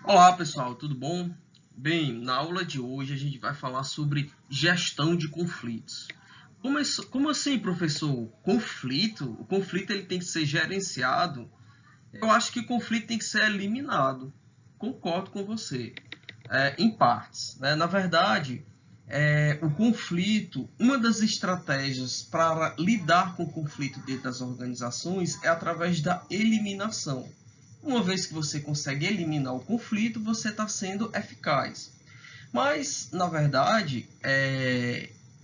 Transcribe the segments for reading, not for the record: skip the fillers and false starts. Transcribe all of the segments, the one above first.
Olá pessoal, tudo bom? Bem, na aula de hoje a gente vai falar sobre gestão de conflitos. Como assim, professor? Conflito? O conflito ele tem que ser gerenciado? Eu acho que o conflito tem que ser eliminado. Concordo com você, em partes, né? Na verdade, o conflito, uma das estratégias para lidar com o conflito dentro das organizações é através da eliminação. Uma vez que você consegue eliminar o conflito, você está sendo eficaz. Mas, na verdade,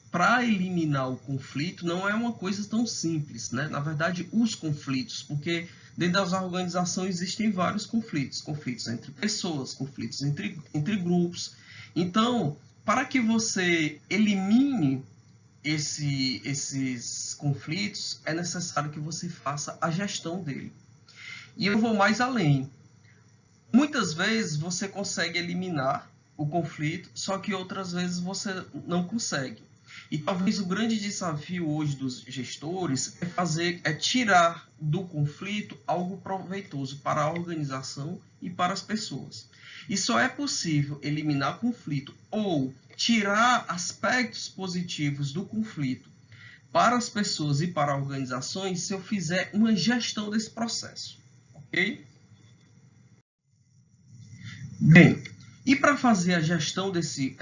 para eliminar o conflito não é uma coisa tão simples, né? Na verdade, os conflitos, porque dentro das organizações existem vários conflitos, conflitos entre pessoas, conflitos entre grupos. Então, para que você elimine esses conflitos, é necessário que você faça a gestão dele. E eu vou mais além. Muitas vezes você consegue eliminar o conflito, só que outras vezes você não consegue. E talvez o grande desafio hoje dos gestores é tirar do conflito algo proveitoso para a organização e para as pessoas. E só é possível eliminar conflito ou tirar aspectos positivos do conflito para as pessoas e para organizações se eu fizer uma gestão desse processo, ok? Bem, e para fazer a gestão desse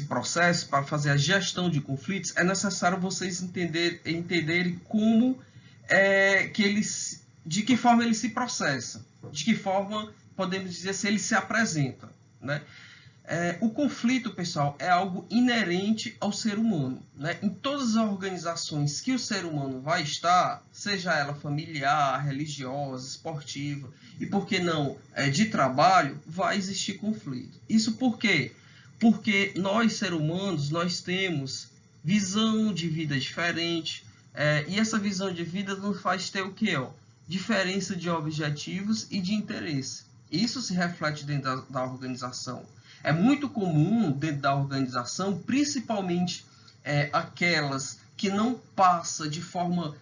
processo, para fazer a gestão de conflitos, é necessário vocês entenderem como de que forma ele se processa, de que forma, podemos dizer, se ele se apresenta, né? O conflito, pessoal, é algo inerente ao ser humano, né? Em todas as organizações que o ser humano vai estar, seja ela familiar, religiosa, esportiva e, por que não, de trabalho, vai existir conflito. Isso por quê? Porque nós, seres humanos, nós temos visão de vida diferente, e essa visão de vida nos faz ter o quê? Diferença de objetivos e de interesse. Isso se reflete dentro da organização. É muito comum dentro da organização, principalmente aquelas que não passa de forma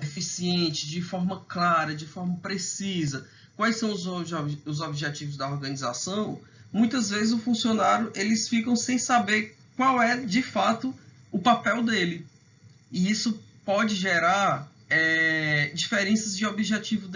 eficiente, de forma clara, de forma precisa, quais são os objetivos da organização. Muitas vezes o funcionário, eles ficam sem saber qual é de fato o papel dele. E isso pode gerar diferenças de objetivo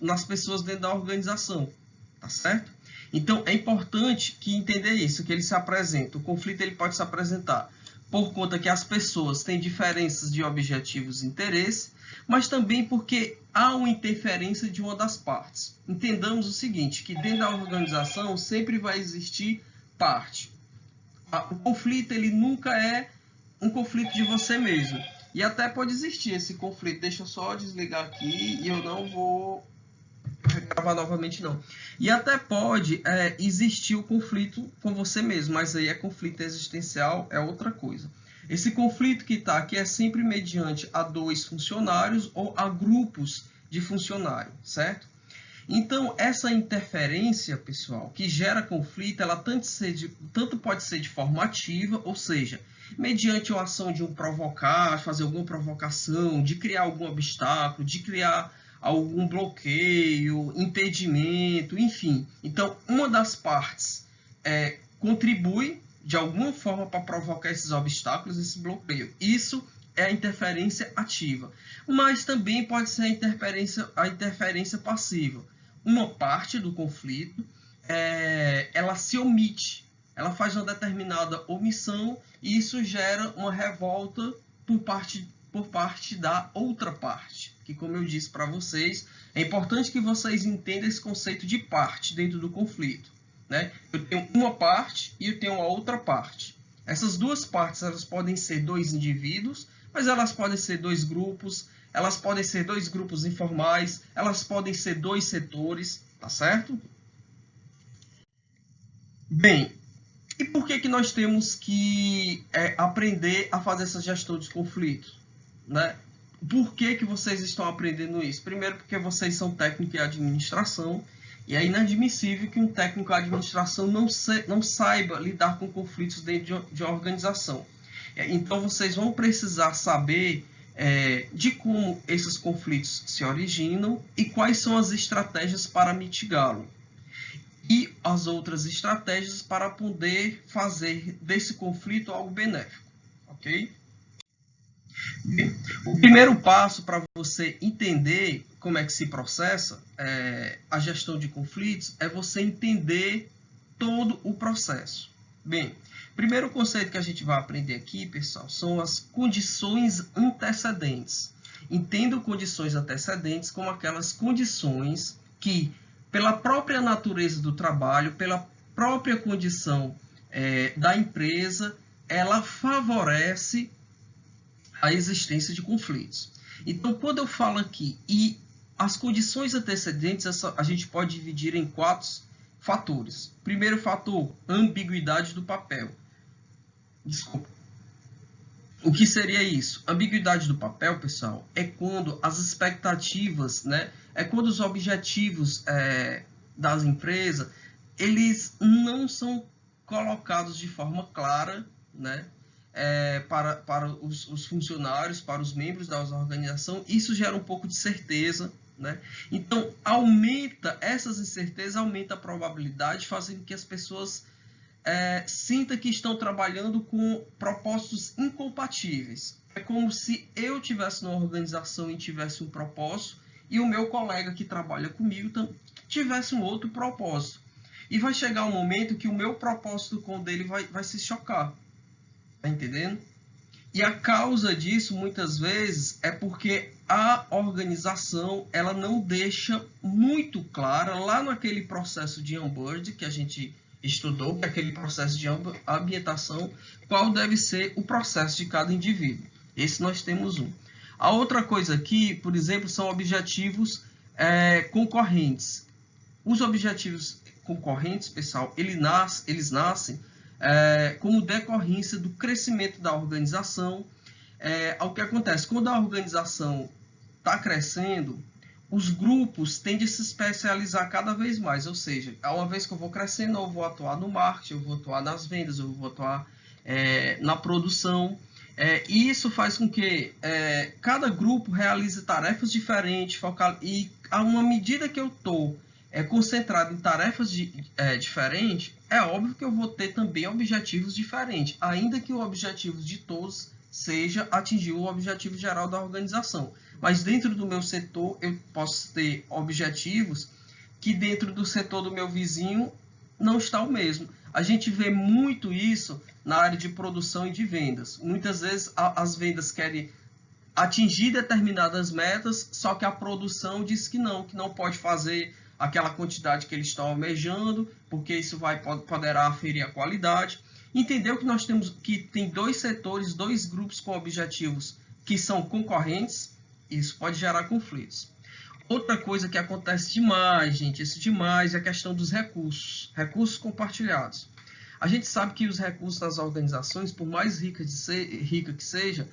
nas pessoas dentro da organização, tá certo? Então, é importante que entender isso, que ele se apresenta. O conflito ele pode se apresentar por conta que as pessoas têm diferenças de objetivos e interesses, mas também porque há uma interferência de uma das partes. Entendamos o seguinte, que dentro da organização sempre vai existir parte. O conflito ele nunca é um conflito de você mesmo. E até pode existir esse conflito. Deixa eu só desligar aqui e eu não vou gravar novamente não. E até pode existir o conflito com você mesmo, mas aí é conflito existencial, é outra coisa. Esse conflito que está aqui é sempre mediante a dois funcionários ou a grupos de funcionários, certo? Então, essa interferência, pessoal, que gera conflito, ela tanto pode ser de forma ativa, ou seja, mediante a ação de provocar, fazer alguma provocação, de criar algum obstáculo, de criar algum bloqueio, impedimento, enfim. Então, uma das partes contribui de alguma forma para provocar esses obstáculos, esse bloqueio. Isso é a interferência ativa. Mas também pode ser a interferência passiva. Uma parte do conflito, ela se omite, ela faz uma determinada omissão e isso gera uma revolta por parte da outra parte. Que, como eu disse para vocês, é importante que vocês entendam esse conceito de parte dentro do conflito, né? Eu tenho uma parte e eu tenho a outra parte. Essas duas partes elas podem ser dois indivíduos, mas elas podem ser dois grupos, elas podem ser dois grupos informais, elas podem ser dois setores, tá certo? Bem, e por que nós temos que aprender a fazer essa gestão de conflitos, né? Por que vocês estão aprendendo isso? Primeiro, porque vocês são técnicos em administração e é inadmissível que um técnico em administração não saiba lidar com conflitos dentro de uma organização. Então, vocês vão precisar saber de como esses conflitos se originam e quais são as estratégias para mitigá-lo. E as outras estratégias para poder fazer desse conflito algo benéfico, ok? O primeiro passo para você entender como é que se processa a gestão de conflitos é você entender todo o processo. Bem, primeiro conceito que a gente vai aprender aqui, pessoal, são as condições antecedentes. Entendo condições antecedentes como aquelas condições que, pela própria natureza do trabalho, pela própria condição da empresa, ela favorece a existência de conflitos. Então, quando eu falo aqui, e as condições antecedentes, a gente pode dividir em 4 fatores. Primeiro fator, ambiguidade do papel. Desculpa. O que seria isso? Ambiguidade do papel, pessoal, é quando as expectativas, é quando os objetivos das empresas, eles não são colocados de forma clara, para os funcionários, para os membros da organização. Isso gera um pouco de certeza, Então, essas incertezas aumentam a probabilidade, fazendo que as pessoas sintam que estão trabalhando com propósitos incompatíveis. É como se eu tivesse numa organização e tivesse um propósito, e o meu colega que trabalha comigo tivesse um outro propósito. E vai chegar um momento que o meu propósito com o dele vai se chocar. Tá entendendo? E a causa disso, muitas vezes, é porque a organização ela não deixa muito clara, lá naquele processo de onboard que a gente estudou, que é aquele processo de ambientação, qual deve ser o processo de cada indivíduo. Esse nós temos um. A outra coisa aqui, por exemplo, são objetivos concorrentes. Os objetivos concorrentes, pessoal, eles nascem como decorrência do crescimento da organização. O que acontece? Quando a organização está crescendo, os grupos tendem a se especializar cada vez mais, ou seja, uma vez que eu vou crescendo, eu vou atuar no marketing, eu vou atuar nas vendas, eu vou atuar na produção, e isso faz com que cada grupo realize tarefas diferentes, e a uma medida que eu estou concentrado em tarefas diferentes, é óbvio que eu vou ter também objetivos diferentes, ainda que o objetivo de todos seja atingir o objetivo geral da organização. Mas dentro do meu setor, eu posso ter objetivos que dentro do setor do meu vizinho não está o mesmo. A gente vê muito isso na área de produção e de vendas. Muitas vezes as vendas querem atingir determinadas metas, só que a produção diz que não pode fazer aquela quantidade que eles estão almejando, porque isso poderá aferir a qualidade. Entendeu que nós tem 2 setores, 2 grupos com objetivos que são concorrentes? Isso pode gerar conflitos. Outra coisa que acontece demais, gente, isso demais, é a questão dos recursos compartilhados. A gente sabe que os recursos das organizações, por mais rica que seja,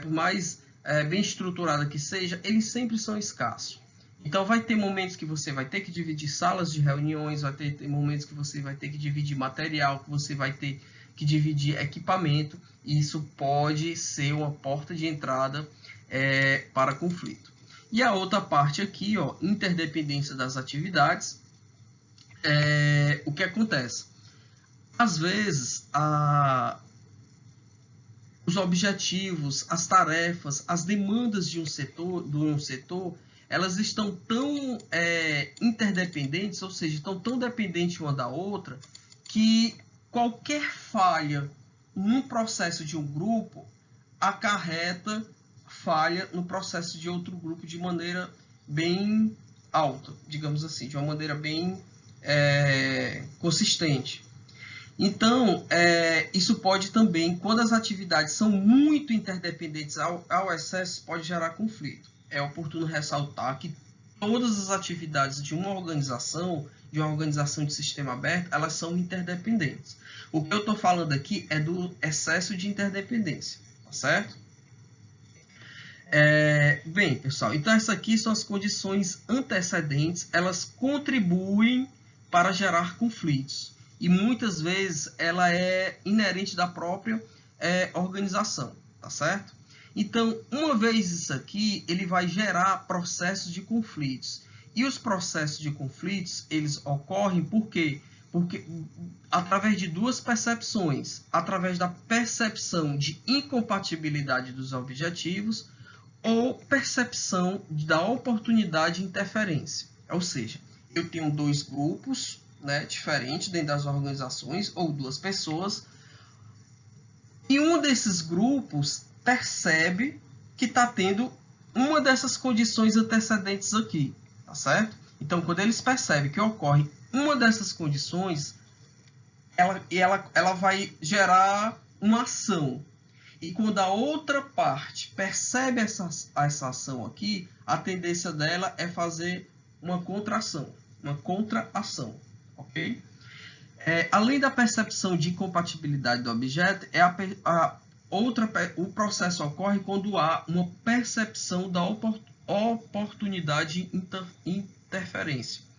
por mais bem estruturada que seja, eles sempre são escassos. Então, vai ter momentos que você vai ter que dividir salas de reuniões, vai ter momentos que você vai ter que dividir material, que você vai ter que dividir equipamento, e isso pode ser uma porta de entrada para conflito. E a outra parte aqui, interdependência das atividades. O que acontece? Às vezes, os objetivos, as tarefas, as demandas de um setor, elas estão tão interdependentes, ou seja, estão tão dependentes uma da outra, que qualquer falha no processo de um grupo acarreta falha no processo de outro grupo de maneira bem alta, digamos assim, de uma maneira bem consistente. Então, isso pode também, quando as atividades são muito interdependentes ao excesso, pode gerar conflito. É oportuno ressaltar que todas as atividades de uma organização de sistema aberto, elas são interdependentes. O que eu estou falando aqui é do excesso de interdependência, tá certo? Bem, pessoal, então essas aqui são as condições antecedentes, elas contribuem para gerar conflitos. E muitas vezes ela é inerente da própria organização, tá certo? Então, uma vez isso aqui, ele vai gerar processos de conflitos. E os processos de conflitos, eles ocorrem por quê? Porque através de duas percepções, através da percepção de incompatibilidade dos objetivos ou percepção da oportunidade de interferência. Ou seja, eu tenho dois grupos, né, diferentes dentro das organizações, ou duas pessoas, e um desses grupos percebe que está tendo uma dessas condições antecedentes aqui, tá certo? Então, quando eles percebem que ocorre uma dessas condições, ela vai gerar uma ação. E quando a outra parte percebe essa ação aqui, a tendência dela é fazer uma contração, ok? Além da percepção de incompatibilidade do objeto, o processo ocorre quando há uma percepção da oportunidade de interferência.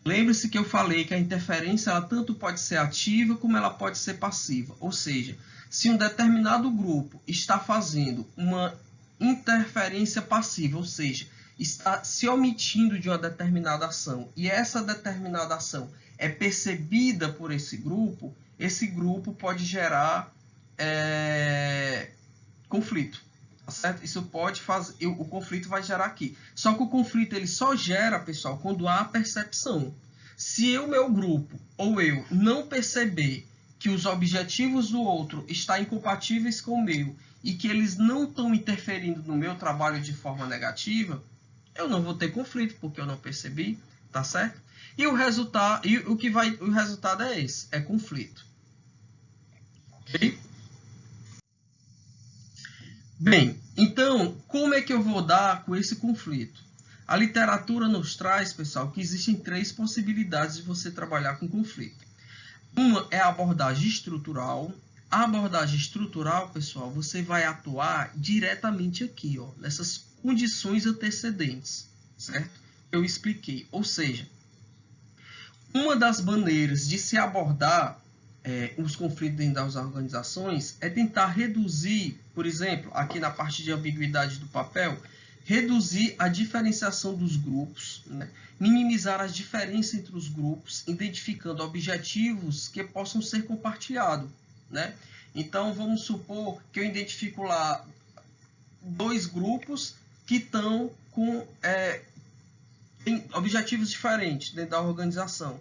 Lembre-se que eu falei que a interferência ela tanto pode ser ativa como ela pode ser passiva. Ou seja, se um determinado grupo está fazendo uma interferência passiva, ou seja, está se omitindo de uma determinada ação, e essa determinada ação é percebida por esse grupo pode gerar conflito. Tá certo? Isso pode fazer, o conflito vai gerar aqui. Só que o conflito ele só gera, pessoal, quando há percepção. Se o meu grupo ou eu não perceber que os objetivos do outro estão incompatíveis com o meu e que eles não estão interferindo no meu trabalho de forma negativa, eu não vou ter conflito porque eu não percebi, tá certo? E o resultado, o resultado é esse, é conflito. Ok? Bem, então, como é que eu vou dar com esse conflito? A literatura nos traz, pessoal, que existem três possibilidades de você trabalhar com conflito. Uma é a abordagem estrutural. A abordagem estrutural, pessoal, você vai atuar diretamente aqui, ó, nessas condições antecedentes, certo? Eu expliquei. Ou seja, uma das maneiras de se abordar os conflitos dentro das organizações é tentar reduzir, por exemplo, aqui na parte de ambiguidade do papel, reduzir a diferenciação dos grupos, né? Minimizar as diferenças entre os grupos, identificando objetivos que possam ser compartilhados, né? Então, vamos supor que eu identifico lá dois grupos que estão com tem objetivos diferentes dentro da organização.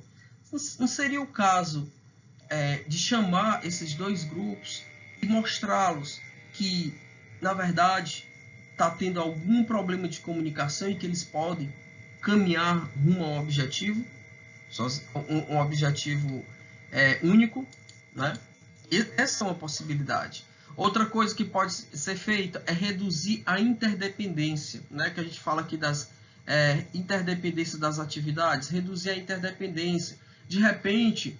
Não seria o caso de chamar esses dois grupos e mostrá-los que, na verdade, está tendo algum problema de comunicação e que eles podem caminhar rumo a um objetivo, um objetivo único, né? E essa é uma possibilidade. Outra coisa que pode ser feita é reduzir a interdependência, né? Que a gente fala aqui das interdependência das atividades, reduzir a interdependência. De repente,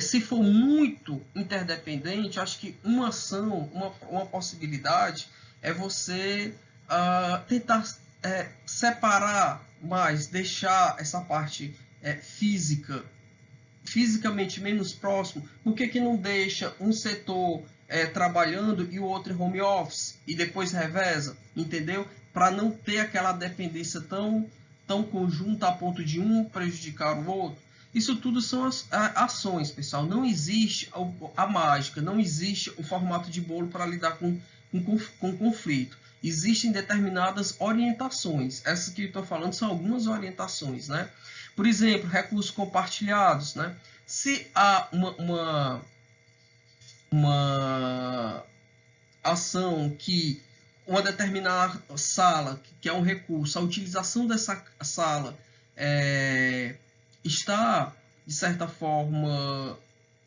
se for muito interdependente, acho que uma ação, uma possibilidade é você tentar separar mais, deixar essa parte fisicamente menos próximo. Por que não deixa um setor trabalhando e o outro em home office e depois reveza, entendeu? Para não ter aquela dependência tão conjunta a ponto de um prejudicar o outro. Isso tudo são ações, pessoal. Não existe a mágica, não existe o formato de bolo para lidar com conflito. Existem determinadas orientações. Essas que eu estou falando são algumas orientações, né? Por exemplo, recursos compartilhados, né? Se há uma ação que uma determinada sala, que é um recurso, a utilização dessa sala está, de certa forma,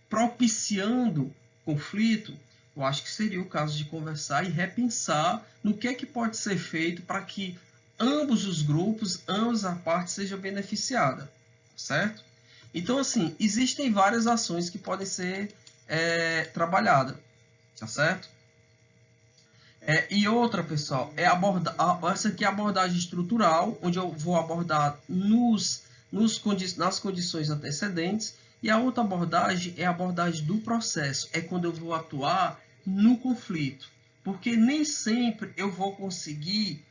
propiciando conflito, eu acho que seria o caso de conversar e repensar no que é que pode ser feito para que ambos os grupos, ambas as partes sejam beneficiadas, certo? Então, assim, existem várias ações que podem ser trabalhadas, tá certo? E outra, pessoal, essa aqui é a abordagem estrutural, onde eu vou abordar nas condições antecedentes, e a outra abordagem é a abordagem do processo, é quando eu vou atuar no conflito. Porque nem sempre eu vou conseguir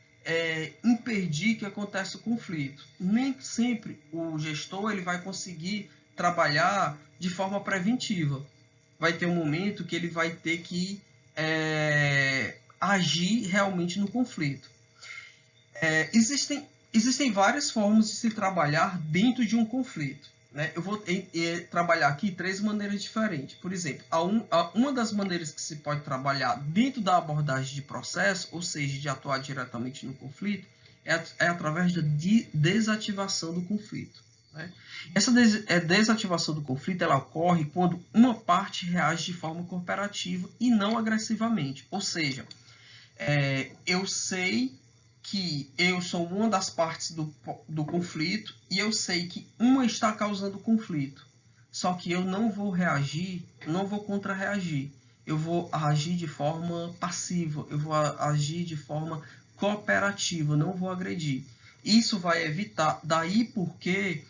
impedir que aconteça o conflito. Nem sempre o gestor ele vai conseguir trabalhar de forma preventiva. Vai ter um momento que ele vai ter que agir realmente no conflito. Existem várias formas de se trabalhar dentro de um conflito. Né? Eu vou trabalhar aqui 3 maneiras diferentes. Por exemplo, uma das maneiras que se pode trabalhar dentro da abordagem de processo, ou seja, de atuar diretamente no conflito, é através da desativação do conflito. Né? Essa desativação do conflito ela ocorre quando uma parte reage de forma cooperativa e não agressivamente. Ou seja, eu sei que eu sou uma das partes do conflito e eu sei que uma está causando conflito. Só que eu não vou reagir, não vou contra-reagir. Eu vou agir de forma passiva, eu vou agir de forma cooperativa, não vou agredir. Isso vai evitar, daí porque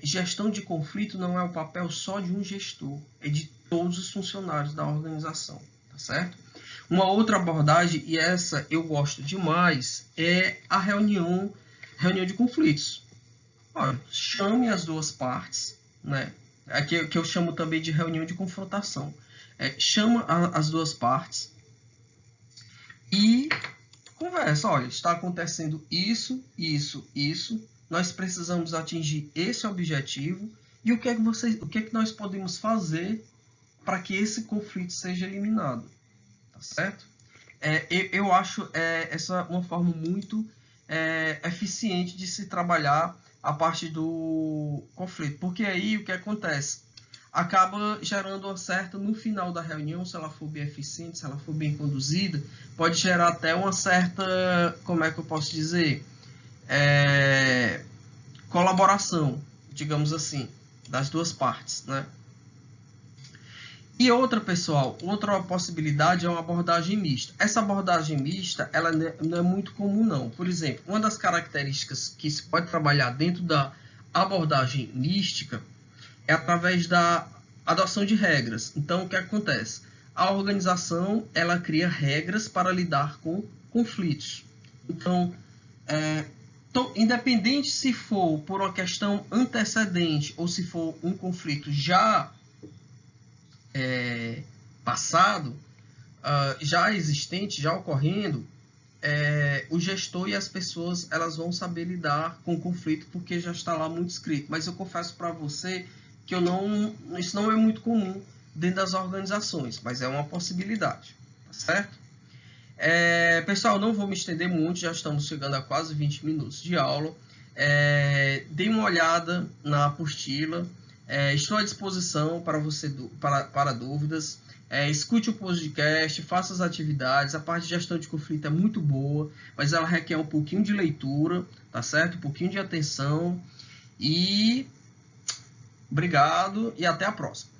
gestão de conflito não é o papel só de um gestor, é de todos os funcionários da organização, tá certo? Uma outra abordagem, e essa eu gosto demais, é a reunião de conflitos. Olha, chame as duas partes, né? Aqui que eu chamo também de reunião de confrontação. Chama as duas partes e conversa. Olha, está acontecendo isso, isso, isso. Nós precisamos atingir esse objetivo e o que é que nós podemos fazer para que esse conflito seja eliminado. Tá certo? Eu acho essa uma forma muito eficiente de se trabalhar a parte do conflito, porque aí o que acontece? Acaba gerando uma certa, no final da reunião, se ela for bem eficiente, se ela for bem conduzida, pode gerar até uma certa, como é que eu posso dizer, colaboração, digamos assim, das duas partes, né? E outra, pessoal, outra possibilidade é uma abordagem mista. Essa abordagem mista, ela não é muito comum, não. Por exemplo, uma das características que se pode trabalhar dentro da abordagem mística é através da adoção de regras. Então, o que acontece? A organização, ela cria regras para lidar com conflitos. Então, independente se for por uma questão antecedente ou se for um conflito já passado, já existente, já ocorrendo, o gestor e as pessoas elas vão saber lidar com o conflito porque já está lá muito escrito. Mas eu confesso para você que isso não é muito comum dentro das organizações, mas é uma possibilidade, tá certo? Pessoal, não vou me estender muito, já estamos chegando a quase 20 minutos de aula. Dê uma olhada na apostila. Estou à disposição para você para dúvidas. Escute o podcast, faça as atividades. A parte de gestão de conflito é muito boa, mas ela requer um pouquinho de leitura, tá certo? Um pouquinho de atenção. E obrigado e até a próxima.